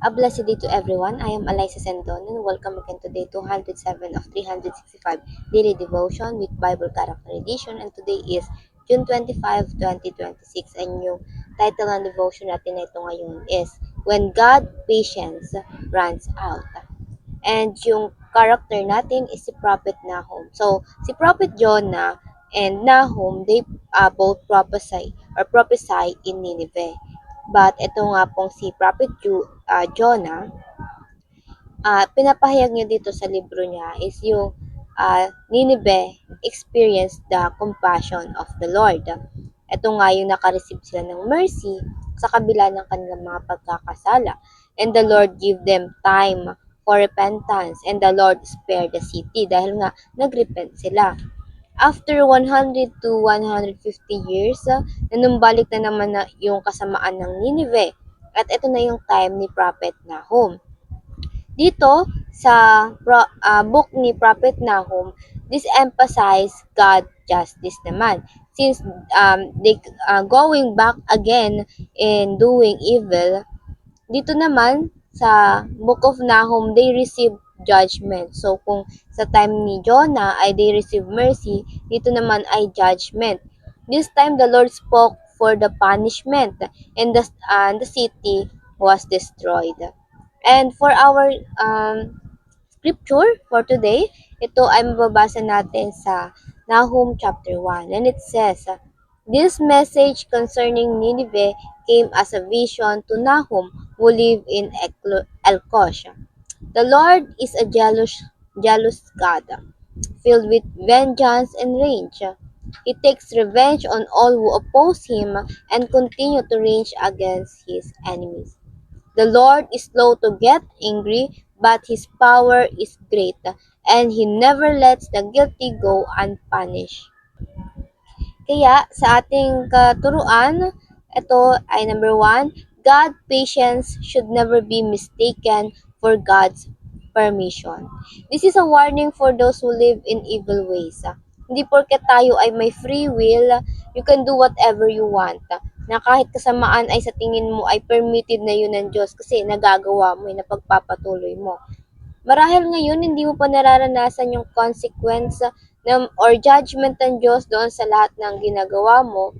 A blessed day to everyone. I am Eliza Sendon and welcome again to day 207 of 365 Daily Devotion with Bible Character Edition, and today is June 25, 2026, and yung title ng devotion natin na ito ngayon is When God Patience Runs Out. And yung character natin is si Prophet Nahum. So, si Prophet Jonah and Nahum, they both prophesy in Nineveh. But ito nga pong si Prophet Jonah, pinapahayag niya dito sa libro niya is yung Nineveh experienced the compassion of the Lord. Ito nga yung nakareceive sila ng mercy sa kabila ng kanilang mga pagkakasala. And the Lord give them time for repentance, and the Lord spared the city dahil nga nagrepent sila. After 100 to 150 years, nanumbalik na naman na yung kasamaan ng Nineveh. At ito na yung time ni Prophet Nahum. Dito sa book ni Prophet Nahum, this emphasize God justice naman. Since they going back again in doing evil, dito naman sa Book of Nahum, they receive judgment. So kung sa time ni Jonah ay they receive mercy, dito naman ay judgment. This time the Lord spoke for the punishment, and the city was destroyed. And for our scripture for today, ito ay mababasa natin sa Nahum chapter 1. And it says, this message concerning Nineveh came as a vision to Nahum, who lived in Elkosh. The Lord is a jealous God, filled with vengeance and rage. He takes revenge on all who oppose him and continue to rage against his enemies. The Lord is slow to get angry, but his power is great, and he never lets the guilty go unpunished. Kaya sa ating katuruan, ito ay number 1, God patience should never be mistaken for God's permission. This is a warning for those who live in evil ways. Hindi porket tayo ay may free will, you can do whatever you want. Na kahit kasamaan ay sa tingin mo ay permitted na yun ng Diyos kasi nagagawa mo, napagpapatuloy mo. Marahil ngayon hindi mo pa nararanasan yung consequence or judgment ng Diyos doon sa lahat ng ginagawa mo.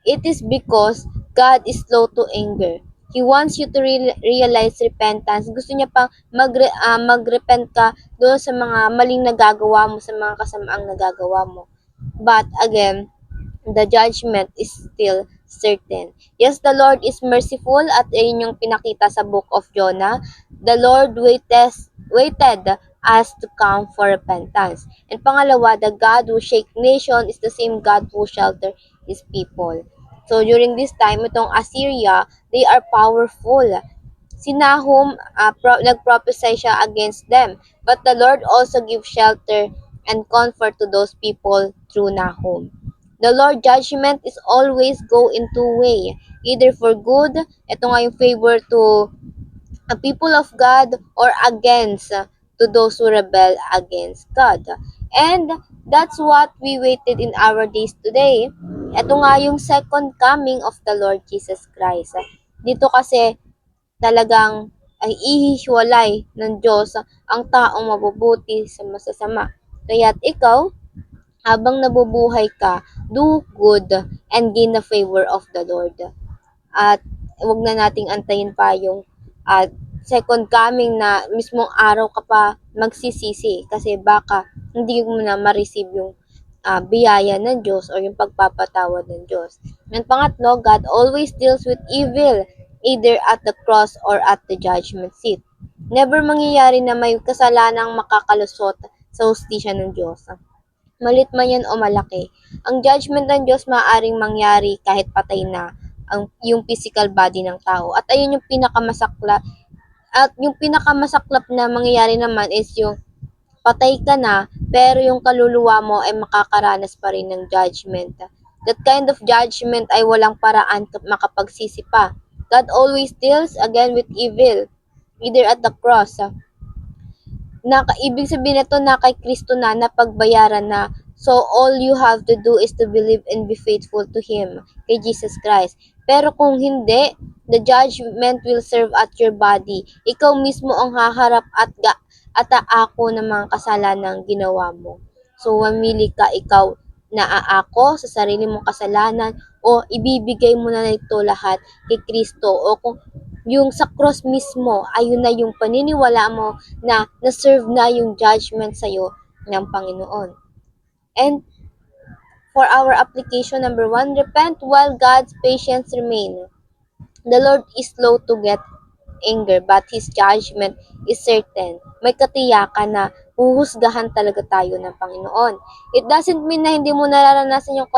It is because God is slow to anger. He wants you to realize repentance. Gusto niya pang magrepent ka doon sa mga maling nagagawa mo, sa mga kasamaang nagagawa mo. But again, the judgment is still certain. Yes, the Lord is merciful, at ayun yung pinakita sa book of Jonah. The Lord waited us to come for repentance. And pangalawa, the God who shake nation is the same God who shelter his people. So during this time, itong Assyria, they are powerful. Si Nahum, nag-prophesy siya against them. But the Lord also gives shelter and comfort to those people through Nahum. The Lord judgment is always go in two way. Either for good, ito nga yung favor to a people of God, or against to those who rebel against God. And that's what we waited in our days today. Ito nga yung second coming of the Lord Jesus Christ. Dito kasi talagang ay ihihiwalay ng Diyos ang taong mabubuti sa masasama. Kaya't ikaw, habang nabubuhay ka, do good and gain the favor of the Lord. At wag na nating antayin pa yung second coming na mismong araw ka pa magsisisi kasi baka hindi mo na ma-receive yung biyaya ng Diyos o yung pagpapatawad ng Diyos. And pangatlo, God always deals with evil either at the cross or at the judgment seat. Never mangyayari na may kasalanang makakalusot sa hustisya ng Diyos. Malit man yan o malaki. Ang judgment ng Diyos maaaring mangyari kahit patay na yung physical body ng tao. At ayun yung pinakamasaklap. At yung pinakamasaklap na mangyayari naman is yung patay ka na, pero yung kaluluwa mo ay makakaranas pa rin ng judgment. That kind of judgment ay walang paraan makapagsisi pa. God always deals again with evil, either at the cross, ibig sabihin nito na kay Kristo na napagbayaran na. So all you have to do is to believe and be faithful to Him, kay Jesus Christ. Pero kung hindi, the judgment will serve at your body. Ikaw mismo ang haharap at aako ng mga kasalanang ginawa mo. So, mamili ka ikaw na aako sa sarili mong kasalanan o ibibigay mo na ito lahat kay Kristo o kung yung sa cross mismo, ayun na yung paniniwala mo na na-serve na yung judgment sa'yo ng Panginoon. And for our application, number 1, repent while God's patience remain. The Lord is slow to get anger, but His judgment is certain. May katiyakan na huhusgahan talaga tayo ng Panginoon. It doesn't mean na hindi mo nararanasan yung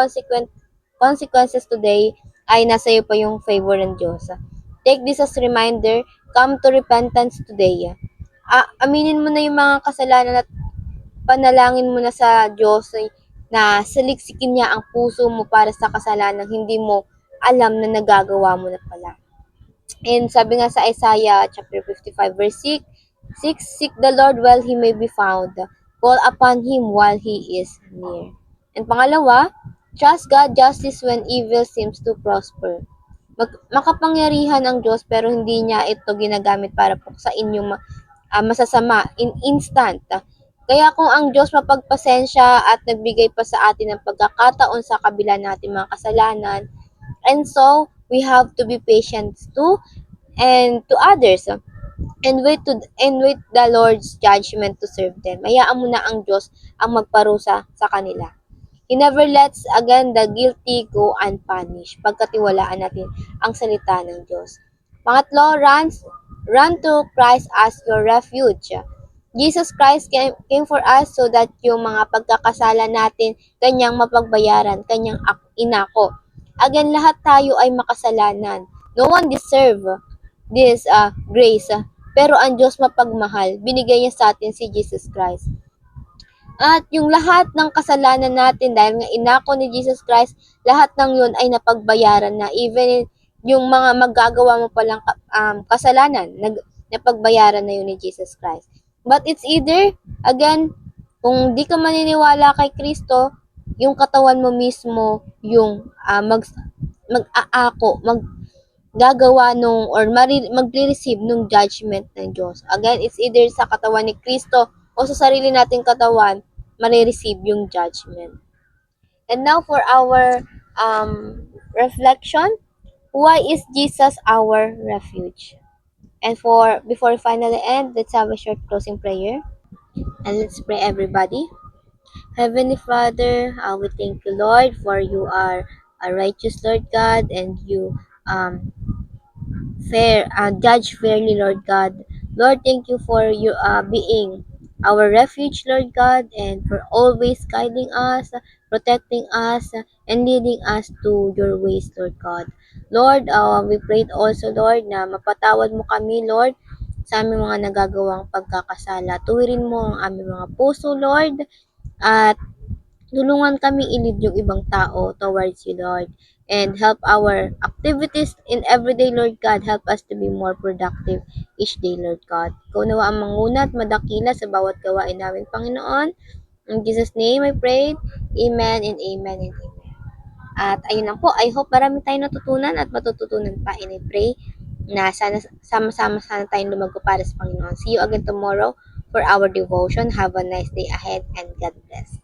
consequences today ay nasa iyo pa yung favor ng Diyos. Take this as reminder, come to repentance today. Aminin mo na yung mga kasalanan at panalangin mo na sa Diyos na saliksikin niya ang puso mo para sa kasalanan hindi mo alam na nagagawa mo na pala. And sabi nga sa Isaiah chapter 55 verse 6, Seek the Lord while He may be found. Call upon Him while He is near. And pangalawa, trust God justice when evil seems to prosper. Makapangyarihan ang Diyos pero hindi niya ito ginagamit para puksain yung masasama in instant. Kaya kung ang Diyos mapagpasensya at nagbigay pa sa atin ng pagkakataon sa kabila natin mga kasalanan, and so we have to be patient too and to others and wait the Lord's judgment to serve them. Hayaan mo na ang Diyos ang magparusa sa kanila. He never lets again the guilty go unpunished. Pagkatiwalaan natin ang salita ng Diyos. Pangatlo, run to Christ as your refuge. Jesus Christ came for us so that yung mga pagkakasala natin, kanyang mapagbayaran, kanyang inako. Again, lahat tayo ay makasalanan. No one deserve this grace. Pero ang Diyos mapagmahal, binigay niya sa atin si Jesus Christ. At yung lahat ng kasalanan natin, dahil nga inako ni Jesus Christ, lahat ng yun ay napagbayaran na. Even yung mga magagawa mo palang kasalanan, napagbayaran na yun ni Jesus Christ. But it's either, again, kung di ka maniniwala kay Kristo, yung katawan mo mismo, yung mag-aako, gagawa nung or magre-receive nung judgment ng Diyos. Again, it's either sa katawan ni Kristo o sa sarili nating katawan, marireceive yung judgment. And now for our reflection, why is Jesus our refuge? And before we finally end, let's have a short closing prayer. And let's pray everybody. Heavenly Father, we thank you, Lord, for you are a righteous Lord God, and you judge fairly, Lord God. Lord, thank you for you being our refuge, Lord God, and for always guiding us, protecting us, and leading us to your ways, Lord God. Lord, we prayed also, Lord, na mapatawad mo kami, Lord, sa aming mga nagagawang pagkakasala. Tuwirin mo ang aming mga puso, Lord, at tulungan kami i-lead yung ibang tao towards you, Lord. And help our activities in everyday, Lord God. Help us to be more productive each day, Lord God. Ikaw nawa ang manguna at madakila sa bawat gawain namin, Panginoon. In Jesus' name I pray. Amen and amen and amen. At ayun lang po. I hope marami tayong natutunan at matututunan pa. And I pray na sana sama-sama sana tayong lumago para sa Panginoon. See you again tomorrow for our devotion. Have a nice day ahead and God bless.